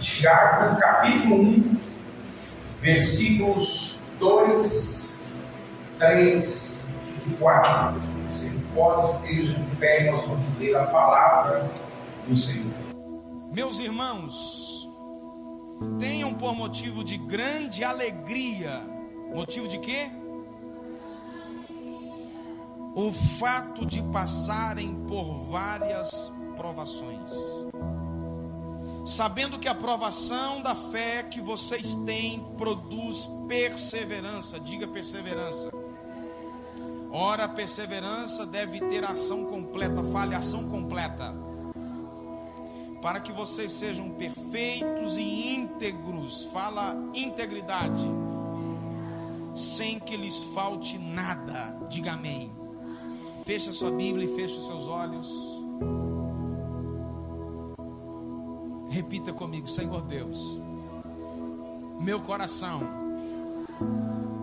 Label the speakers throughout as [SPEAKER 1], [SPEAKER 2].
[SPEAKER 1] Tiago, capítulo 1, versículos 2, 3 e 4. Você pode esteja de pé e nós vamos ler a palavra do Senhor.
[SPEAKER 2] Meus irmãos, tenham por motivo de grande alegria. Motivo de quê? O fato de passarem por várias provações, sabendo que a provação da fé que vocês têm produz perseverança. Diga perseverança. Ora, a perseverança deve ter ação completa. Fale ação completa, para que vocês sejam perfeitos e íntegros. Fala integridade, sem que lhes falte nada. Diga amém. Feche a sua Bíblia e feche os seus olhos. Repita comigo: Senhor Deus, meu coração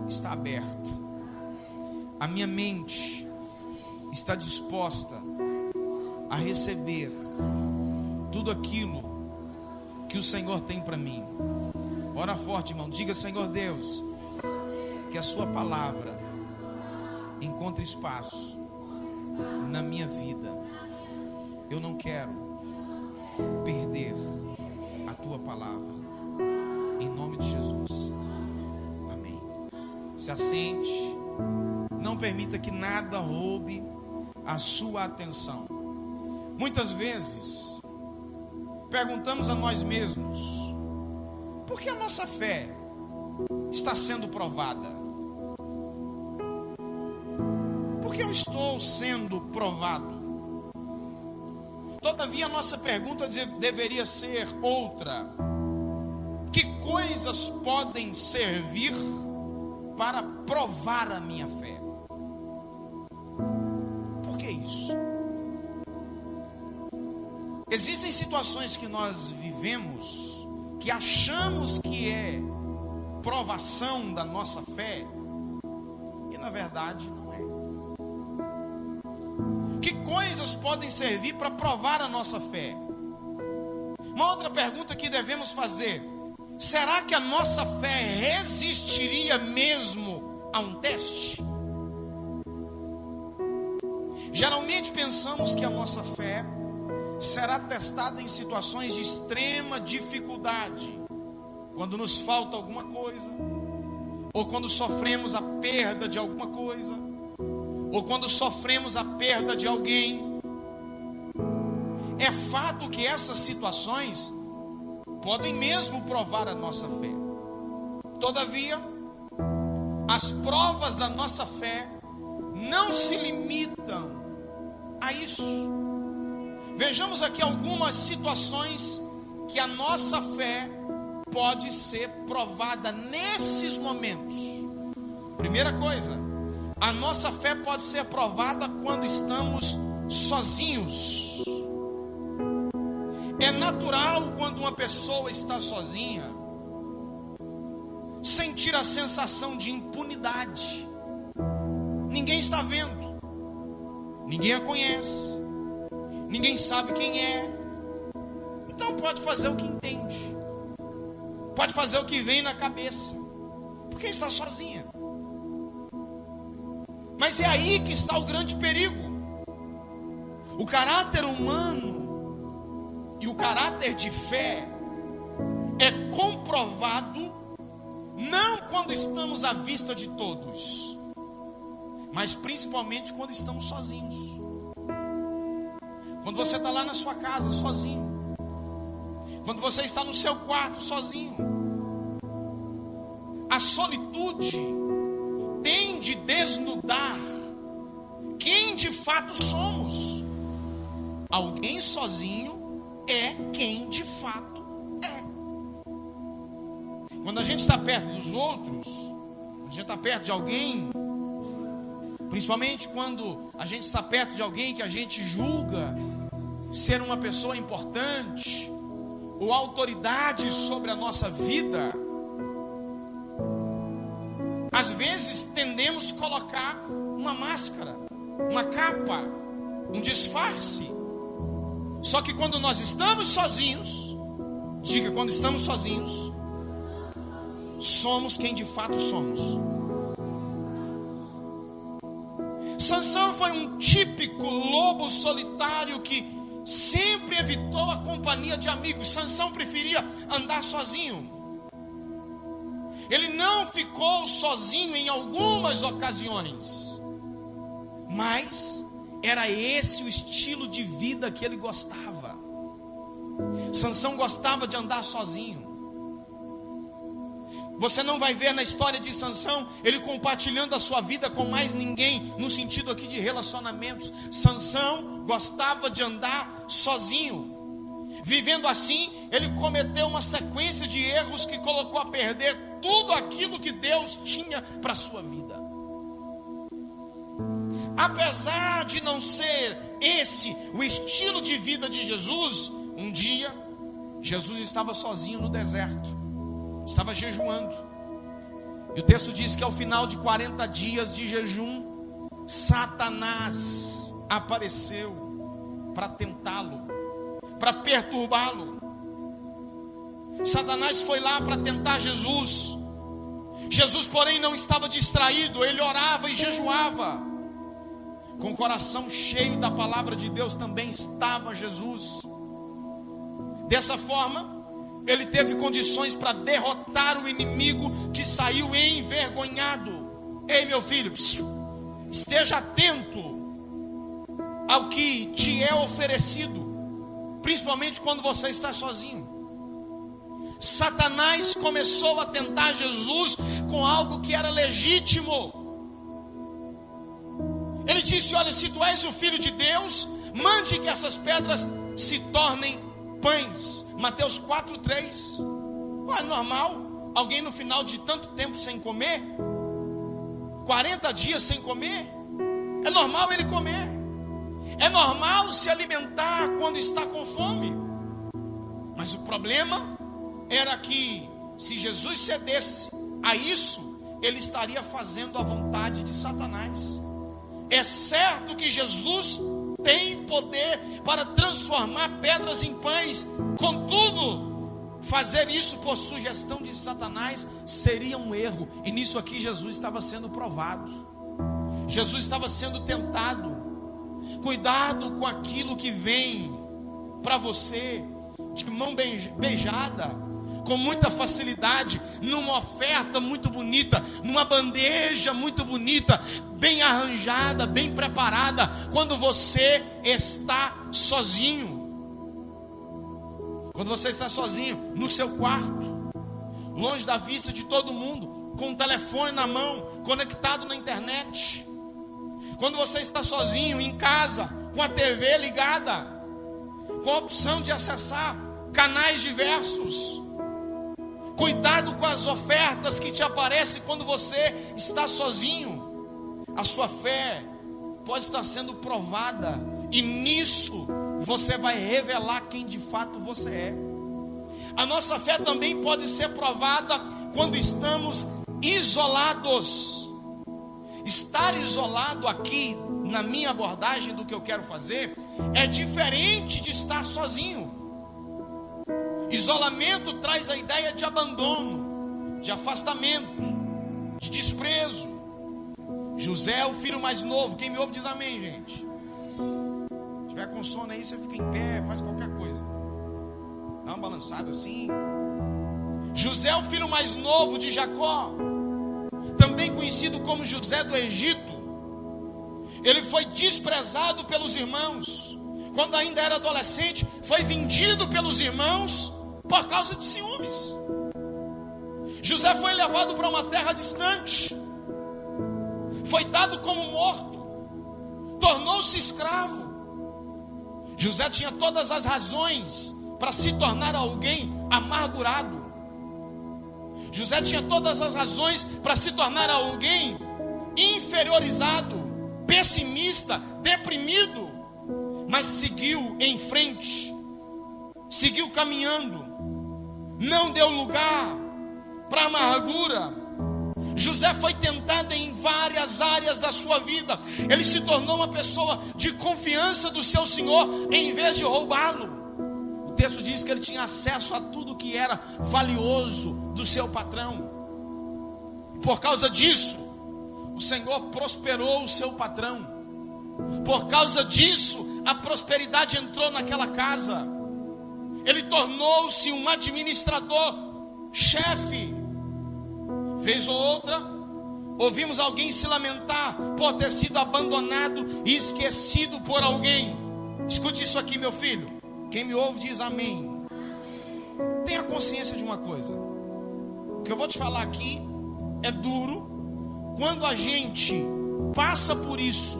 [SPEAKER 2] está aberto, a minha mente está disposta a receber tudo aquilo que o Senhor tem para mim. Ora forte, irmão, diga: Senhor Deus, que a sua palavra encontre espaço na minha vida. Eu não quero perder a tua palavra, em nome de Jesus, amém. Se assente, não permita que nada roube a sua atenção. Muitas vezes perguntamos a nós mesmos: por que a nossa fé está sendo provada? Por que eu estou sendo provado? Todavia, a nossa pergunta deveria ser outra: que coisas podem servir para provar a minha fé? Por que isso? Existem situações que nós vivemos que achamos que é provação da nossa fé, e na verdade não é. Que coisas podem servir para provar a nossa fé? Uma outra pergunta que devemos fazer: será que a nossa fé resistiria mesmo a um teste? Geralmente pensamos que a nossa fé será testada em situações de extrema dificuldade, quando nos falta alguma coisa, ou quando sofremos a perda de alguma coisa, ou quando sofremos a perda de alguém. É fato que essas situações podem mesmo provar a nossa fé. Todavia, as provas da nossa fé não se limitam a isso. Vejamos aqui algumas situações que a nossa fé pode ser provada nesses momentos. Primeira coisa, a nossa fé pode ser provada quando estamos sozinhos. É natural, quando uma pessoa está sozinha, sentir a sensação de impunidade. Ninguém está vendo, ninguém a conhece, ninguém sabe quem é. Então pode fazer o que entende, pode fazer o que vem na cabeça, porque está sozinha. Mas é aí que está o grande perigo. O caráter humano e o caráter de fé é comprovado não quando estamos à vista de todos, mas principalmente quando estamos sozinhos. Quando você está lá na sua casa sozinho, quando você está no seu quarto sozinho, a solitude tem de desnudar quem de fato somos. Alguém sozinho é quem de fato é. Quando a gente está perto dos outros, quando a gente está perto de alguém, principalmente quando a gente está perto de alguém que a gente julga ser uma pessoa importante ou autoridade sobre a nossa vida, às vezes tendemos a colocar uma máscara, uma capa, um disfarce. Só que quando nós estamos sozinhos, Diga, quando estamos sozinhos, somos quem de fato somos. Sansão foi um típico lobo solitário que sempre evitou a companhia de amigos. Sansão preferia andar sozinho. Ele não ficou sozinho em algumas ocasiões, mas era esse o estilo de vida que ele gostava. Sansão gostava de andar sozinho. Você não vai ver na história de Sansão ele compartilhando a sua vida com mais ninguém, no sentido aqui de relacionamentos. Sansão gostava de andar sozinho. Vivendo assim, ele cometeu uma sequência de erros que colocou a perder tudo aquilo que Deus tinha para a sua vida. Apesar de não ser esse o estilo de vida de Jesus, um dia, Jesus estava sozinho no deserto. Estava jejuando. E o texto diz que ao final de 40 dias de jejum, Satanás apareceu para tentá-lo, para perturbá-lo. Satanás foi lá para tentar Jesus. Jesus, porém, não estava distraído. Ele orava e jejuava. Com o coração cheio da palavra de Deus também estava Jesus. Dessa forma, ele teve condições para derrotar o inimigo que saiu envergonhado. Ei, meu filho, esteja atento ao que te é oferecido, principalmente quando você está sozinho. Satanás começou a tentar Jesus com algo que era legítimo. Ele disse: olha, se tu és o filho de Deus, mande que essas pedras se tornem pães. Mateus 4:3. Não é normal alguém no final de tanto tempo sem comer, 40 dias sem comer, é normal ele comer. É normal se alimentar quando está com fome. Mas o problema era que se Jesus cedesse a isso, ele estaria fazendo a vontade de Satanás. É certo que Jesus tem poder para transformar pedras em pães. Contudo, fazer isso por sugestão de Satanás seria um erro. E nisso aqui Jesus estava sendo provado. Jesus estava sendo tentado. Cuidado com aquilo que vem para você de mão beijada, com muita facilidade, numa oferta muito bonita, numa bandeja muito bonita, bem arranjada, bem preparada, quando você está sozinho. Quando você está sozinho, no seu quarto, longe da vista de todo mundo, com o telefone na mão, conectado na internet. Quando você está sozinho em casa, com a TV ligada, com a opção de acessar canais diversos. Cuidado com as ofertas que te aparecem quando você está sozinho. A sua fé pode estar sendo provada, e nisso você vai revelar quem de fato você é. A nossa fé também pode ser provada quando estamos isolados. Estar isolado aqui, na minha abordagem do que eu quero fazer, é diferente de estar sozinho. Isolamento traz a ideia de abandono, de afastamento, de desprezo. José é o filho mais novo. Quem me ouve diz amém, gente. Se tiver com sono aí, você fica em pé, faz qualquer coisa, dá uma balançada assim. José é o filho mais novo de Jacó, também conhecido como José do Egito. Ele foi desprezado pelos irmãos. Quando ainda era adolescente, foi vendido pelos irmãos por causa de ciúmes. José foi levado para uma terra distante, foi dado como morto, tornou-se escravo. José tinha todas as razões para se tornar alguém amargurado. José tinha todas as razões para se tornar alguém inferiorizado, pessimista, deprimido, mas seguiu em frente, seguiu caminhando, não deu lugar para amargura. José foi tentado em várias áreas da sua vida. Ele se tornou uma pessoa de confiança do seu Senhor, em vez de roubá-lo. O texto diz que ele tinha acesso a tudo que era valioso do seu patrão. Por causa disso, o Senhor prosperou o seu patrão. Por causa disso, a prosperidade entrou naquela casa. Ele tornou-se um administrador, chefe. Vez ou outra, ouvimos alguém se lamentar por ter sido abandonado e esquecido por alguém. Escute isso aqui, meu filho. Quem me ouve diz amém. Tenha consciência de uma coisa. O que eu vou te falar aqui é duro. Quando a gente passa por isso,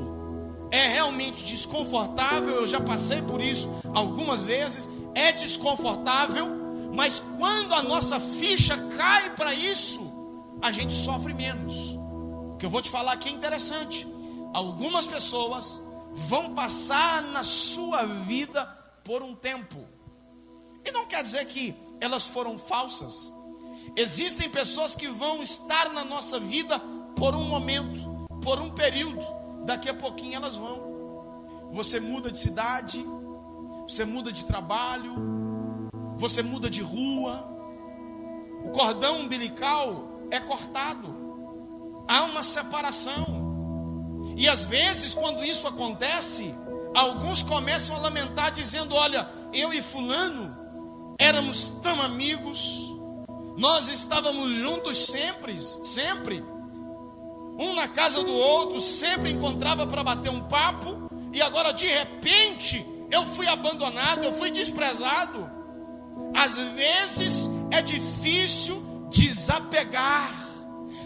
[SPEAKER 2] é realmente desconfortável. Eu já passei por isso algumas vezes. É desconfortável. Mas quando a nossa ficha cai para isso, a gente sofre menos. O que eu vou te falar aqui é interessante. Algumas pessoas vão passar na sua vida por um tempo. E não quer dizer que elas foram falsas. Existem pessoas que vão estar na nossa vida por um momento, por um período. Daqui a pouquinho elas vão. Você muda de cidade, você muda de trabalho, você muda de rua. O cordão umbilical é cortado. Há uma separação. E às vezes, quando isso acontece, alguns começam a lamentar dizendo: olha, eu e fulano éramos tão amigos, nós estávamos juntos sempre, um na casa do outro, sempre encontrava para bater um papo, e agora de repente eu fui abandonado, eu fui desprezado. Às vezes é difícil desapegar,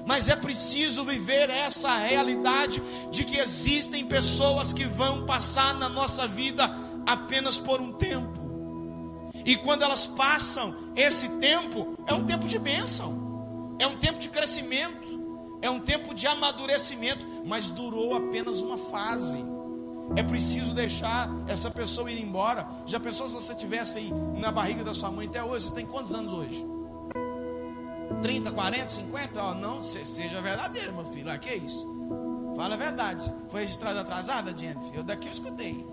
[SPEAKER 2] mas é preciso viver essa realidade de que existem pessoas que vão passar na nossa vida apenas por um tempo. E quando elas passam, esse tempo é um tempo de bênção, é um tempo de crescimento, é um tempo de amadurecimento, mas durou apenas uma fase. É preciso deixar essa pessoa ir embora. Já pensou se você estivesse aí na barriga da sua mãe até hoje? Você tem quantos anos hoje? 30, 40, 50? Oh, não, seja verdadeiro, meu filho. Que é isso? Fala a verdade. Foi registrado atrasada, Jennifer? Eu daqui eu escutei.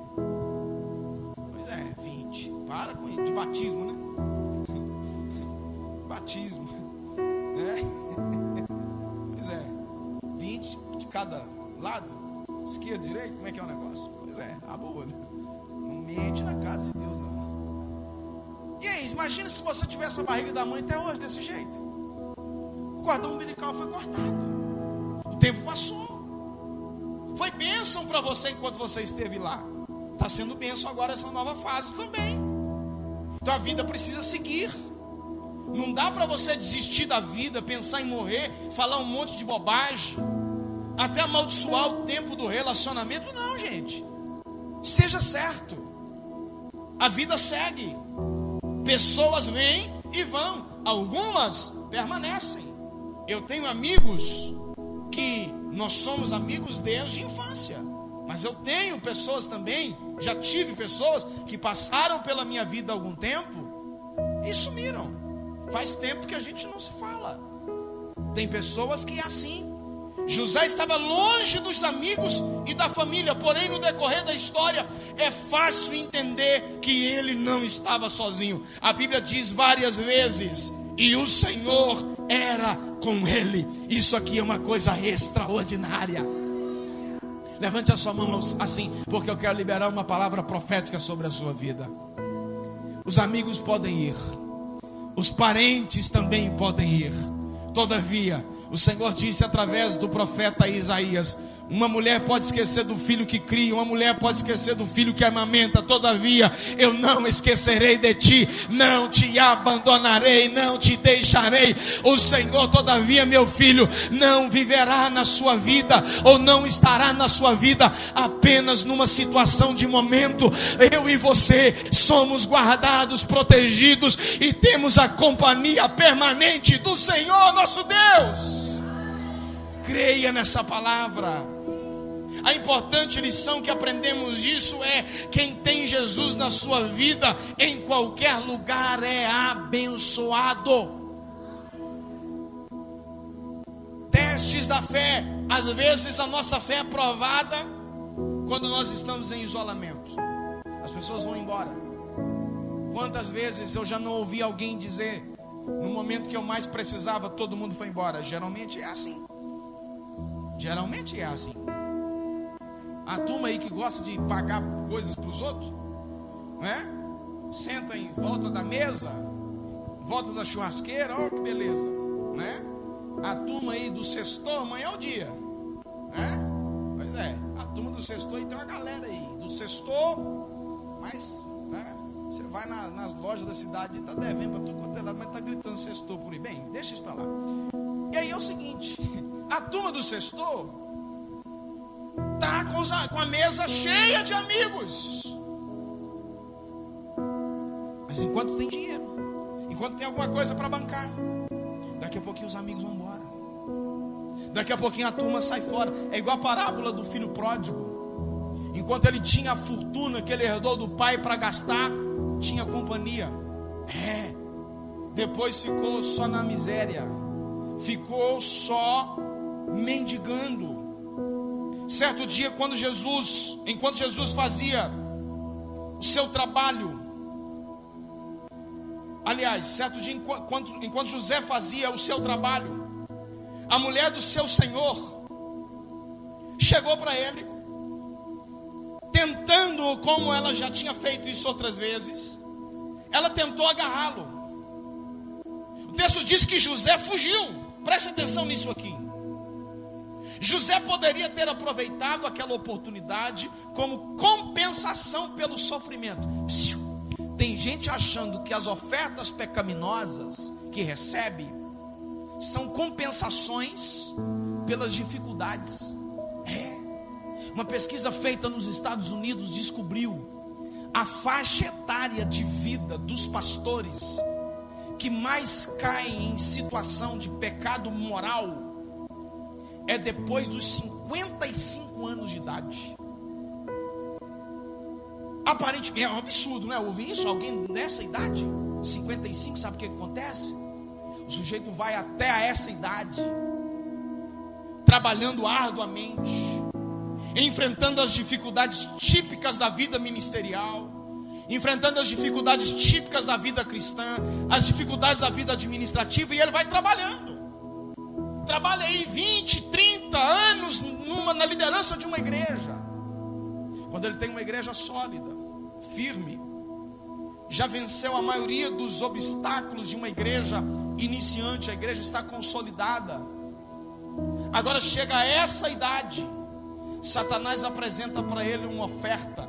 [SPEAKER 2] Pois é, 20. Para com isso. De batismo, né? Batismo. Pois é. 20 de cada lado. Esquerda, direita, como é que é o negócio? Pois é, a boa, né? Não mente na casa de Deus, não. E aí, imagina se você tivesse a barriga da mãe até hoje desse jeito. O cordão umbilical foi cortado. O tempo passou. Foi bênção para você enquanto você esteve lá. Está sendo bênção agora essa nova fase também. Então a vida precisa seguir. Não dá para você desistir da vida, pensar em morrer, falar um monte de bobagem, até amaldiçoar o tempo do relacionamento. Não, gente. Seja certo. A vida segue. Pessoas vêm e vão. Algumas permanecem. Eu tenho amigos que nós somos amigos desde a infância. Mas eu tenho pessoas também, já tive pessoas que passaram pela minha vida há algum tempo e sumiram. Faz tempo que a gente não se fala. Tem pessoas que é assim. José estava longe dos amigos e da família, porém no decorrer da história é fácil entender que ele não estava sozinho. A Bíblia diz várias vezes: e o Senhor era com ele. Isso aqui é uma coisa extraordinária. Levante a sua mão assim, porque eu quero liberar uma palavra profética sobre a sua vida. Os amigos podem ir, os parentes também podem ir. Todavia, o Senhor disse através do profeta Isaías: uma mulher pode esquecer do filho que cria, uma mulher pode esquecer do filho que amamenta, todavia eu não esquecerei de ti, não te abandonarei, não te deixarei. O Senhor, todavia, meu filho, não viverá na sua vida, ou não estará na sua vida apenas numa situação de momento. Eu e você somos guardados, protegidos, e temos a companhia permanente do Senhor nosso Deus. Creia nessa palavra. A importante lição que aprendemos disso é: quem tem Jesus na sua vida, em qualquer lugar é abençoado. Testes da fé. Às vezes a nossa fé é provada quando nós estamos em isolamento. As pessoas vão embora. Quantas vezes eu já não ouvi alguém dizer: no momento que eu mais precisava, todo mundo foi embora. Geralmente é assim. Geralmente é assim. A turma aí que gosta de pagar coisas para os outros, né? Senta em volta da mesa, em volta da churrasqueira, ó, que beleza, né? A turma aí do sextou, amanhã é o dia, né? Pois é, a turma do sextou, e tem uma galera aí do sextou, mas, né? Você vai nas lojas da cidade e tá devendo para tudo quanto é lado, mas tá gritando sextou por aí. Bem, deixa isso para lá. E aí é o seguinte: a turma do sextou tá com a mesa cheia de amigos, mas enquanto tem dinheiro, enquanto tem alguma coisa para bancar, daqui a pouquinho os amigos vão embora, daqui a pouquinho a turma sai fora. É igual a parábola do filho pródigo. Enquanto ele tinha a fortuna que ele herdou do pai para gastar, tinha companhia. Depois ficou só na miséria, ficou só mendigando. Certo dia, enquanto Jesus fazia o seu trabalho, aliás, certo dia, enquanto José fazia o seu trabalho, a mulher do seu senhor chegou para ele, tentando, como ela já tinha feito isso outras vezes, ela tentou agarrá-lo. O texto diz que José fugiu. Preste atenção nisso aqui. José poderia ter aproveitado aquela oportunidade como compensação pelo sofrimento. Tem gente achando que as ofertas pecaminosas que recebe são compensações pelas dificuldades. Uma pesquisa feita nos Estados Unidos descobriu a faixa etária de vida dos pastores que mais caem em situação de pecado moral é depois dos 55 anos de idade. Aparentemente é um absurdo, não é? Ouvir isso, alguém nessa idade, 55, sabe o que acontece? O sujeito vai até a essa idade, trabalhando arduamente, enfrentando as dificuldades típicas da vida ministerial, enfrentando as dificuldades típicas da vida cristã, as dificuldades da vida administrativa, e ele vai trabalhando. Trabalha aí 20, 30 anos na liderança de uma igreja. Quando ele tem uma igreja sólida, firme, já venceu a maioria dos obstáculos de uma igreja iniciante, a igreja está consolidada. Agora chega a essa idade, Satanás apresenta para ele uma oferta,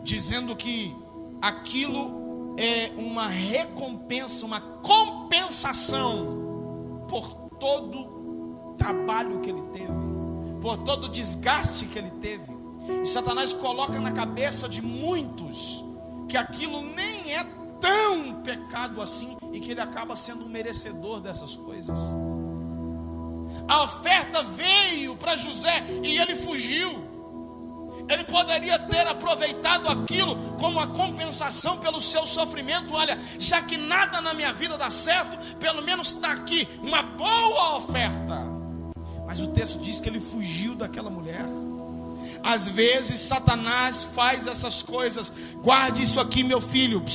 [SPEAKER 2] dizendo que aquilo é uma recompensa, uma compensação por todo trabalho que ele teve, por todo desgaste que ele teve. E Satanás coloca na cabeça de muitos que aquilo nem é tão pecado assim, e que ele acaba sendo um merecedor dessas coisas. A oferta veio para José e ele fugiu. Ele poderia ter aproveitado aquilo como a compensação pelo seu sofrimento. Olha, já que nada na minha vida dá certo, pelo menos está aqui uma boa oferta. Mas o texto diz que ele fugiu daquela mulher. Às vezes Satanás faz essas coisas. Guarde isso aqui, meu filho.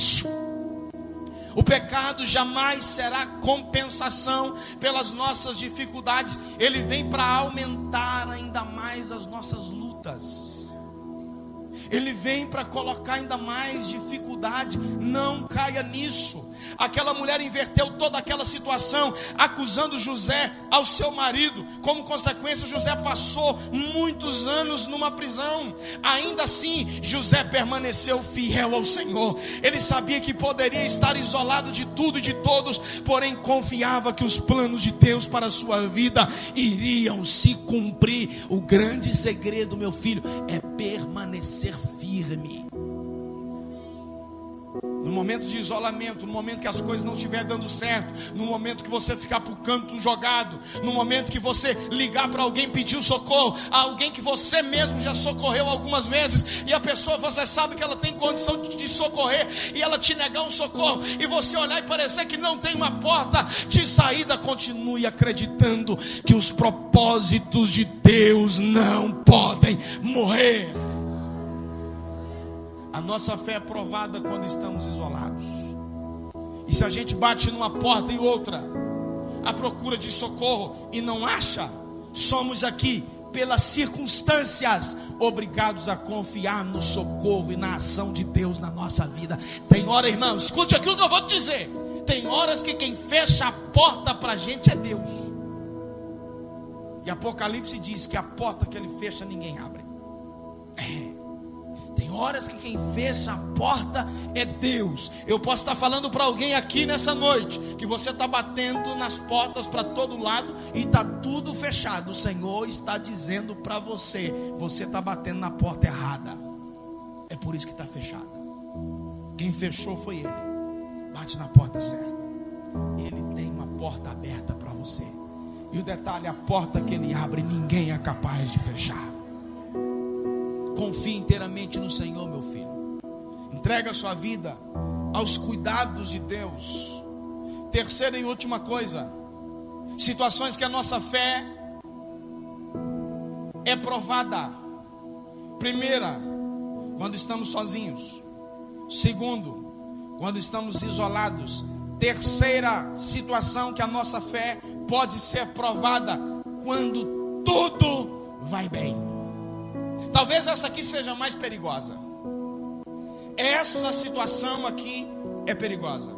[SPEAKER 2] O pecado jamais será compensação pelas nossas dificuldades. Ele vem para aumentar ainda mais as nossas lutas. Ele vem para colocar ainda mais dificuldade. Não caia nisso. Aquela mulher inverteu toda aquela situação, acusando José ao seu marido. Como consequência, José passou muitos anos numa prisão. Ainda assim, José permaneceu fiel ao Senhor. Ele sabia que poderia estar isolado de tudo e de todos, porém confiava que os planos de Deus para a sua vida iriam se cumprir. O grande segredo, meu filho, é permanecer firme. No momento de isolamento, no momento que as coisas não estiverem dando certo, no momento que você ficar para o canto jogado, no momento que você ligar para alguém pedir socorro, alguém que você mesmo já socorreu algumas vezes, e a pessoa, você sabe que ela tem condição de socorrer, e ela te negar um socorro, e você olhar e parecer que não tem uma porta de saída, continue acreditando que os propósitos de Deus não podem morrer. A nossa fé é provada quando estamos isolados. E se a gente bate numa porta e outra, à procura de socorro e não acha, somos aqui, pelas circunstâncias, obrigados a confiar no socorro e na ação de Deus na nossa vida. Tem hora, irmão, escute aquilo que eu vou te dizer. Tem horas que quem fecha a porta para a gente é Deus. E Apocalipse diz que a porta que ele fecha ninguém abre. Tem horas que quem fecha a porta é Deus. Eu posso estar falando para alguém aqui nessa noite que você está batendo nas portas para todo lado e está tudo fechado. O Senhor está dizendo para você: você está batendo na porta errada. É por isso que está fechada. Quem fechou foi Ele. Bate na porta certa. Ele tem uma porta aberta para você. E o detalhe, a porta que Ele abre, ninguém é capaz de fechar. Confie inteiramente no Senhor, meu filho. Entrega a sua vida aos cuidados de Deus. Terceira e última coisa: situações que a nossa fé é provada. Primeira, quando estamos sozinhos. Segundo, quando estamos isolados. Terceira situação que a nossa fé pode ser provada: quando tudo vai bem. Talvez essa aqui seja mais perigosa. Essa situação aqui é perigosa,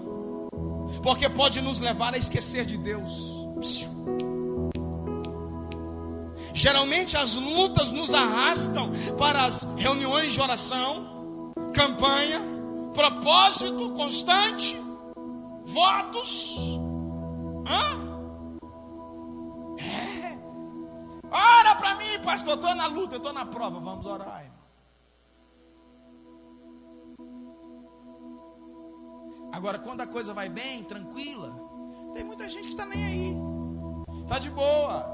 [SPEAKER 2] porque pode nos levar a esquecer de Deus. Geralmente as lutas nos arrastam para as reuniões de oração, campanha, propósito constante, votos. Ora para mim, pastor, estou na luta, estou na prova. Vamos orar, irmão. Agora, quando a coisa vai bem, tranquila, tem muita gente que está nem aí. Está de boa.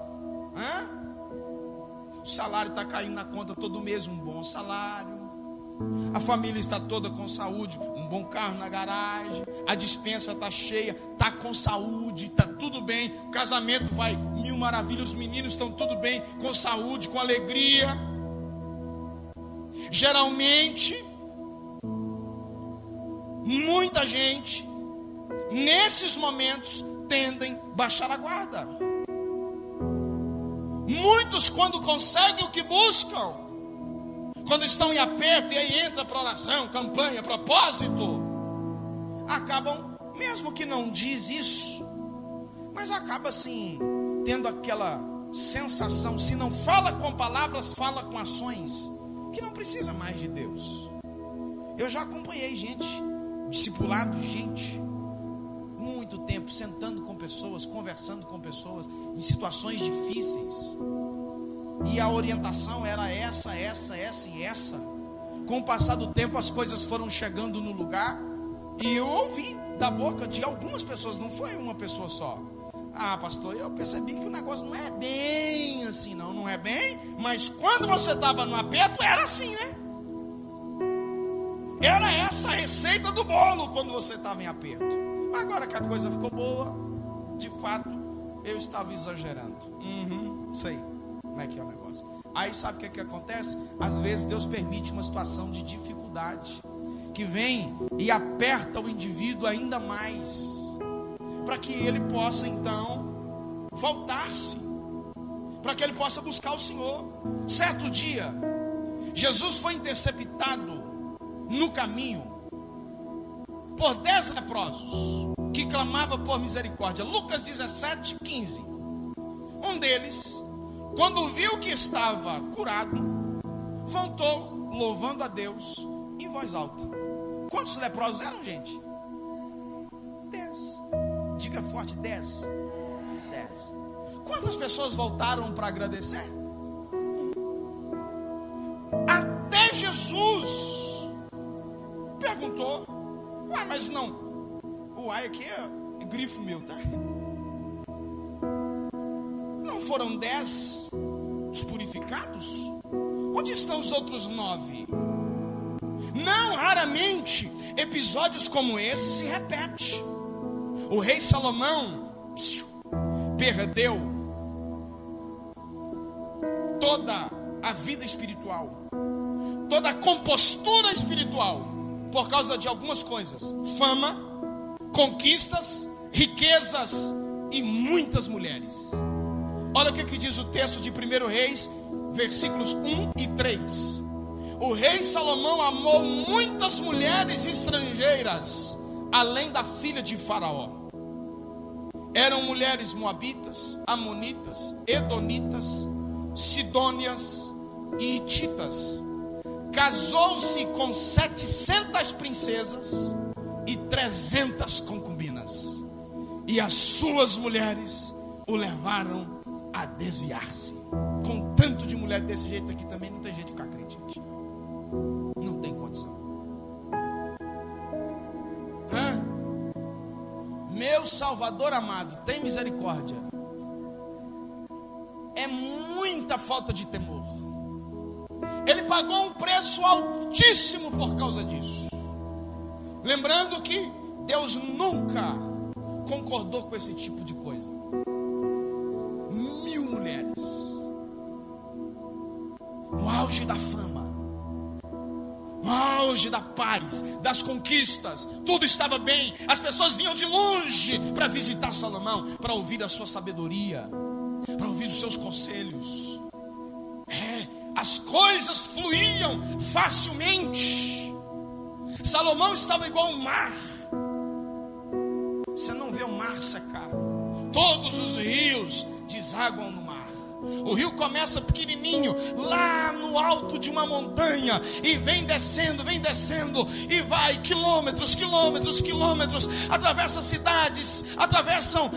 [SPEAKER 2] O salário está caindo na conta todo mês, um bom salário. A família está toda com saúde, um bom carro na garagem. A despensa está cheia, está com saúde, está tudo bem. O casamento vai mil maravilhas, os meninos estão tudo bem, com saúde, com alegria. Geralmente, muita gente, nesses momentos, tendem a baixar a guarda. Muitos, quando conseguem o que buscam, quando estão em aperto, e aí entra para oração, campanha, propósito, acabam, mesmo que não diz isso, mas acaba assim, tendo aquela sensação, se não fala com palavras, fala com ações, que não precisa mais de Deus. Eu já acompanhei gente, discipulado de gente, muito tempo, sentando com pessoas, conversando com pessoas, em situações difíceis, e a orientação era essa e essa. Com o passar do tempo as coisas foram chegando no lugar, e eu ouvi da boca de algumas pessoas, não foi uma pessoa só: ah, pastor, eu percebi que o negócio não é bem assim, não é bem, mas quando você estava no aperto era assim, né? Era essa a receita do bolo quando você estava em aperto. Agora que a coisa ficou boa, de fato, eu estava exagerando. Sei como é que é o negócio. Aí sabe o que acontece? Às vezes Deus permite uma situação de dificuldade que vem e aperta o indivíduo ainda mais, para que ele possa então voltar-se, para que ele possa buscar o Senhor. Certo dia, Jesus foi interceptado no caminho por 10 leprosos que clamavam por misericórdia. Lucas 17:15. Um deles, quando viu que estava curado, voltou louvando a Deus em voz alta. Quantos leprosos eram, gente? 10. Diga forte: 10. 10. Quantas pessoas voltaram para agradecer? Até Jesus perguntou: uai, mas não, uai aqui é grifo meu, tá? Não foram 10 os purificados? Onde estão os outros 9? Não, raramente episódios como esse se repetem. O rei Salomão perdeu toda a vida espiritual, toda a compostura espiritual, por causa de algumas coisas: fama, conquistas, riquezas e muitas mulheres. Olha o que diz o texto de 1 Reis, versículos 1 e 3. O rei Salomão amou muitas mulheres estrangeiras, além da filha de Faraó. Eram mulheres moabitas, amonitas, edonitas, sidônias e hititas. Casou-se com 700 princesas e 300 concubinas. E as suas mulheres o levaram a desviar-se. Com tanto de mulher desse jeito aqui também não tem jeito de ficar crente, gente. Não tem condição. Meu Salvador amado, tem misericórdia. É muita falta de temor. Ele pagou um preço altíssimo por causa disso. Lembrando que Deus nunca concordou com esse tipo de coisa. 1000 mulheres, no auge da fama, no auge da paz, das conquistas, tudo estava bem. As pessoas vinham de longe para visitar Salomão, para ouvir a sua sabedoria, para ouvir os seus conselhos. As coisas fluíam facilmente. Salomão estava igual um mar. Você não vê o mar secar. Todos os rios desaguam no mar. O rio começa pequenininho, lá no alto de uma montanha, e vem descendo, e vai quilômetros, atravessa cidades, atravessam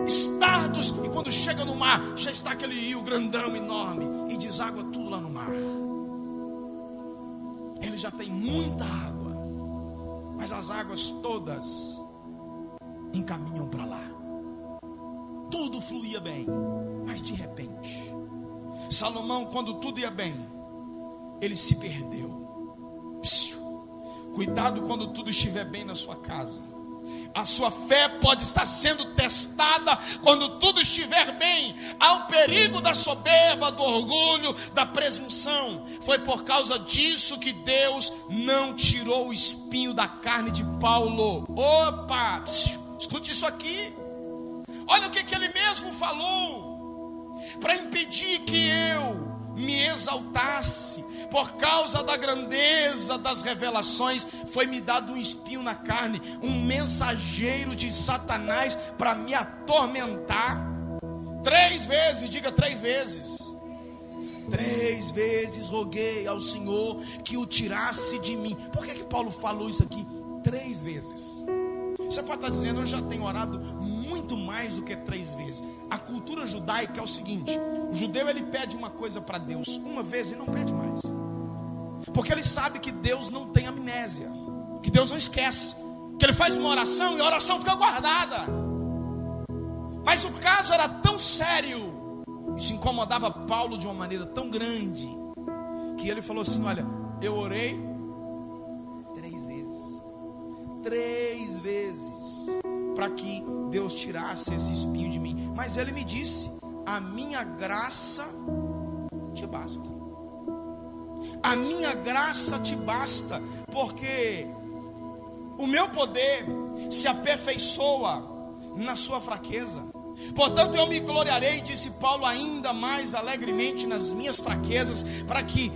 [SPEAKER 2] estados, e quando chega no mar, já está aquele rio grandão, enorme, e deságua tudo lá no mar. Ele já tem muita água, mas as águas todas encaminham para lá. Tudo fluía bem, mas de repente, Salomão, quando tudo ia bem, ele se perdeu. Cuidado quando tudo estiver bem na sua casa. A sua fé pode estar sendo testada quando tudo estiver bem. Há o perigo da soberba, do orgulho, da presunção. Foi por causa disso que Deus não tirou o espinho da carne de Paulo. Opa, escute isso aqui. Olha o que ele mesmo falou. Para impedir que eu me exaltasse, por causa da grandeza das revelações, foi-me dado um espinho na carne, um mensageiro de Satanás para me atormentar. 3 vezes, diga 3 vezes. 3 vezes roguei ao Senhor que o tirasse de mim. Por que Paulo falou isso aqui 3 vezes? Você pode estar dizendo: eu já tenho orado muito mais do que 3 vezes. A cultura judaica é o seguinte: o judeu, ele pede uma coisa para Deus uma vez e não pede mais, porque ele sabe que Deus não tem amnésia, que Deus não esquece, que ele faz uma oração e a oração fica guardada. Mas o caso era tão sério, isso incomodava Paulo de uma maneira tão grande, que ele falou assim: olha, eu orei 3 vezes para que Deus tirasse esse espinho de mim. Mas ele me disse: a minha graça te basta. A minha graça te basta, porque o meu poder se aperfeiçoa na sua fraqueza. Portanto, eu me gloriarei, disse Paulo, ainda mais alegremente nas minhas fraquezas, para que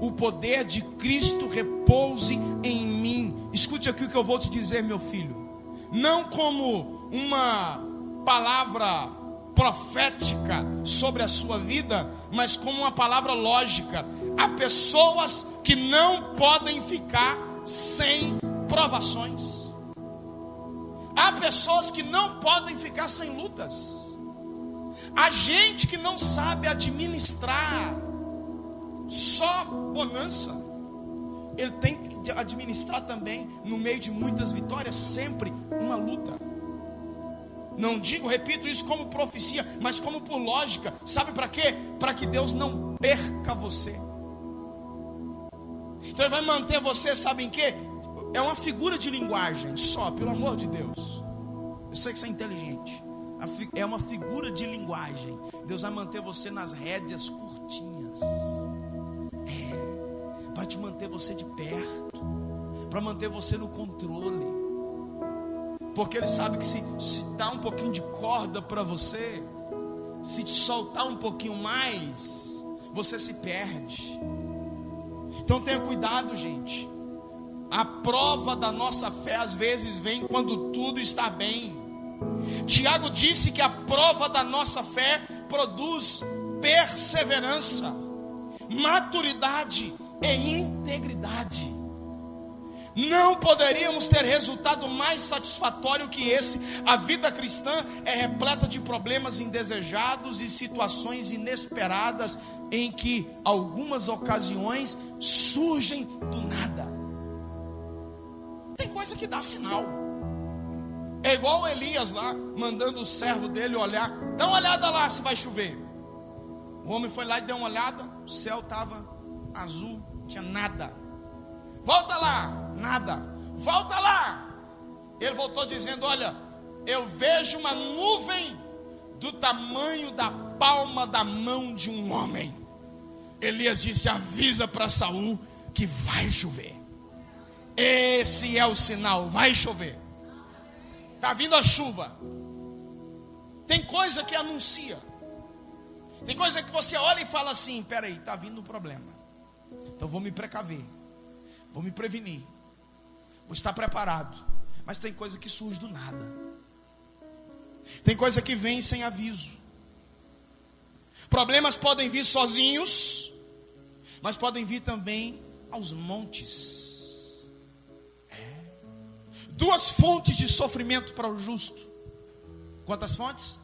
[SPEAKER 2] o poder de Cristo repouse em mim. Escute aqui o que eu vou te dizer, meu filho. Não como uma palavra profética sobre a sua vida, mas como uma palavra lógica. Há pessoas que não podem ficar sem provações. Há pessoas que não podem ficar sem lutas. Há gente que não sabe administrar só bonança. Ele tem que administrar também, no meio de muitas vitórias, sempre uma luta. Não digo, repito isso como profecia, mas como por lógica. Sabe para quê? Para que Deus não perca você. Então Ele vai manter você, sabe em quê? É uma figura de linguagem só, pelo amor de Deus. Eu sei que você é inteligente. É uma figura de linguagem. Deus vai manter você nas rédeas curtinhas, para para te manter você de perto, para manter você no controle. Porque Ele sabe que se dar um pouquinho de corda para você, se te soltar um pouquinho mais, você se perde. Então tenha cuidado, gente. A prova da nossa fé às vezes vem quando tudo está bem. Tiago disse que a prova da nossa fé produz perseverança, maturidade e integridade. Não poderíamos ter resultado mais satisfatório que esse. A vida cristã é repleta de problemas indesejados e situações inesperadas em que algumas ocasiões surgem do nada. Tem coisa que dá sinal. É igual Elias lá, mandando o servo dele olhar. Dá uma olhada lá se vai chover. O homem foi lá e deu uma olhada. O céu estava azul, não tinha nada. Volta lá, nada. Volta lá. Ele voltou dizendo: olha, eu vejo uma nuvem do tamanho da palma da mão de um homem. Elias disse: avisa para Saul que vai chover. Esse é o sinal, vai chover. Está vindo a chuva. Tem coisa que anuncia. Tem coisa que você olha e fala assim: peraí, está vindo um problema. Então vou me precaver, vou me prevenir, vou estar preparado. Mas tem coisa que surge do nada. Tem coisa que vem sem aviso. Problemas podem vir sozinhos, mas podem vir também aos montes. Duas fontes de sofrimento para o justo. Quantas fontes?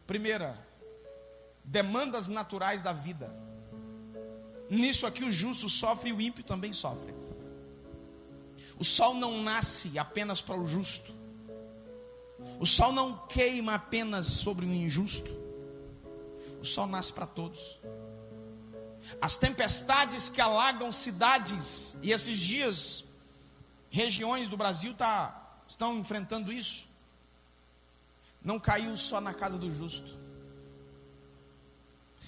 [SPEAKER 2] Primeira, demandas naturais da vida. Nisso aqui o justo sofre e o ímpio também sofre. O sol não nasce apenas para o justo. O sol não queima apenas sobre o injusto. O sol nasce para todos. As tempestades que alagam cidades, e esses dias regiões do Brasil estão enfrentando isso. Não caiu só na casa do justo.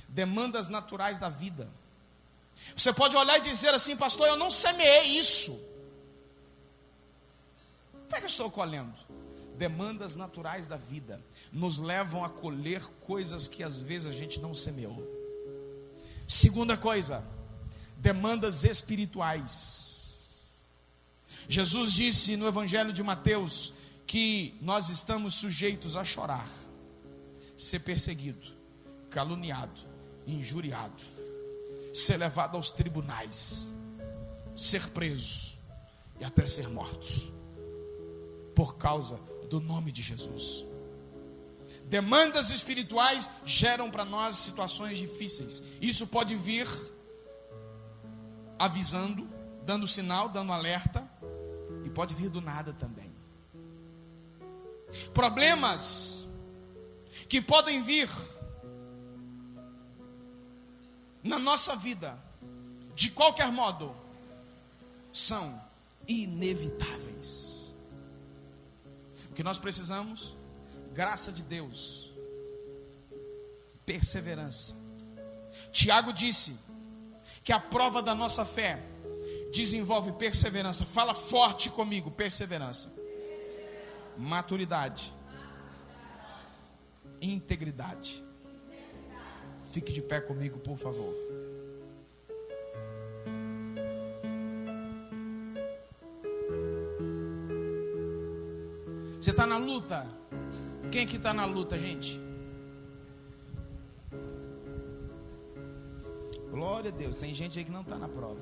[SPEAKER 2] Demandas naturais da vida. Você pode olhar e dizer assim: pastor, eu não semeei isso. Por que eu estou colhendo? Demandas naturais da vida nos levam a colher coisas que às vezes a gente não semeou. Segunda coisa, demandas espirituais. Jesus disse no Evangelho de Mateus que nós estamos sujeitos a chorar, ser perseguido, caluniado, injuriado, ser levado aos tribunais, ser presos e até ser mortos, por causa do nome de Jesus. Demandas espirituais geram para nós situações difíceis. Isso pode vir avisando, dando sinal, dando alerta, e pode vir do nada também. Problemas que podem vir na nossa vida, de qualquer modo, são inevitáveis. O que nós precisamos? Graça de Deus, perseverança. Tiago disse que a prova da nossa fé desenvolve perseverança. Fala forte comigo: perseverança, maturidade, integridade. Fique de pé comigo, por favor. Você está na luta? Quem que está na luta, gente? Glória a Deus. Tem gente aí que não está na prova.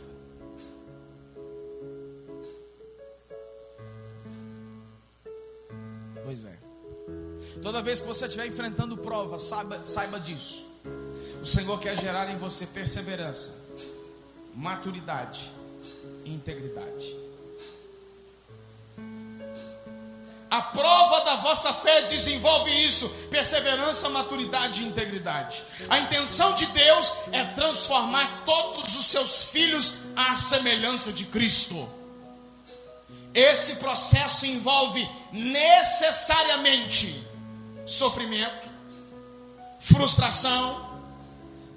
[SPEAKER 2] Pois é. Toda vez que você estiver enfrentando prova, saiba disso. O Senhor quer gerar em você perseverança, maturidade e integridade. A prova da vossa fé desenvolve isso: perseverança, maturidade e integridade. A intenção de Deus é transformar todos os seus filhos à semelhança de Cristo. Esse processo envolve necessariamente sofrimento, frustração,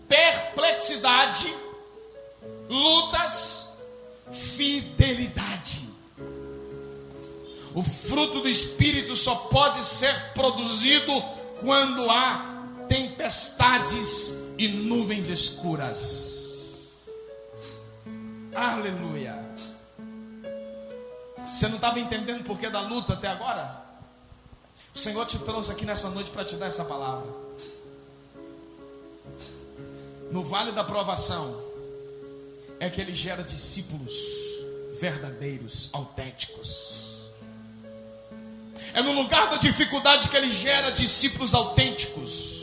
[SPEAKER 2] perplexidade, lutas, fidelidade. O fruto do Espírito só pode ser produzido quando há tempestades e nuvens escuras. Aleluia. Você não estava entendendo o porquê da luta até agora? O Senhor te trouxe aqui nessa noite para te dar essa palavra. No vale da provação é que Ele gera discípulos verdadeiros, autênticos. É no lugar da dificuldade que Ele gera discípulos autênticos.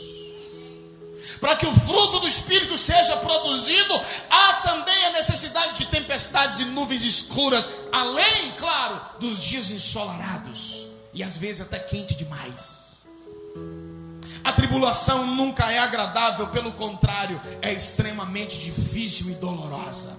[SPEAKER 2] Para que o fruto do Espírito seja produzido, há também a necessidade de tempestades e nuvens escuras, além, claro, dos dias ensolarados e às vezes até quente demais. A tribulação nunca é agradável, pelo contrário, é extremamente difícil e dolorosa.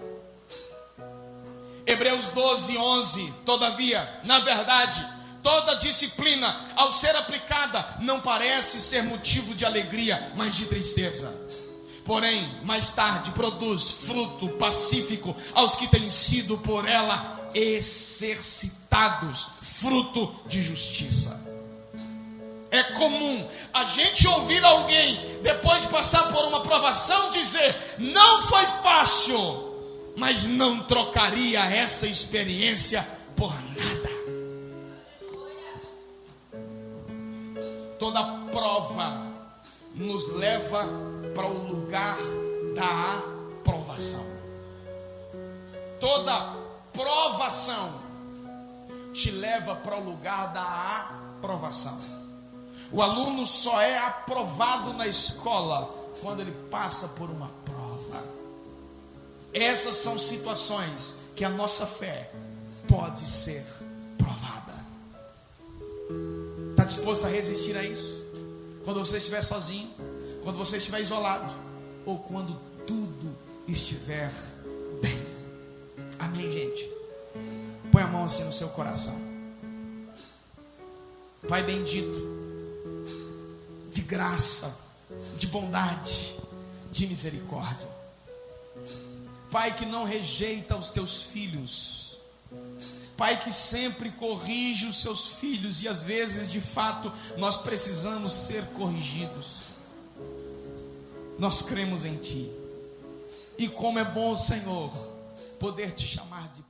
[SPEAKER 2] Hebreus 12:11. Todavia, na verdade, toda disciplina, ao ser aplicada, não parece ser motivo de alegria, mas de tristeza. Porém, mais tarde produz fruto pacífico aos que têm sido por ela exercitados, fruto de justiça. É comum a gente ouvir alguém, depois de passar por uma provação, dizer: não foi fácil, mas não trocaria essa experiência por nada. Toda prova nos leva para o lugar da aprovação. Toda provação te leva para o lugar da aprovação. O aluno só é aprovado na escola quando ele passa por uma prova. Essas são situações que a nossa fé pode ser provada. Está disposto a resistir a isso? Quando você estiver sozinho, quando você estiver isolado, ou quando tudo estiver bem. Amém, gente? Põe a mão assim no seu coração. Pai bendito, de graça, de bondade, de misericórdia. Pai que não rejeita os teus filhos. Pai que sempre corrige os seus filhos, e às vezes, de fato, nós precisamos ser corrigidos. Nós cremos em Ti. E como é bom, Senhor, poder Te chamar de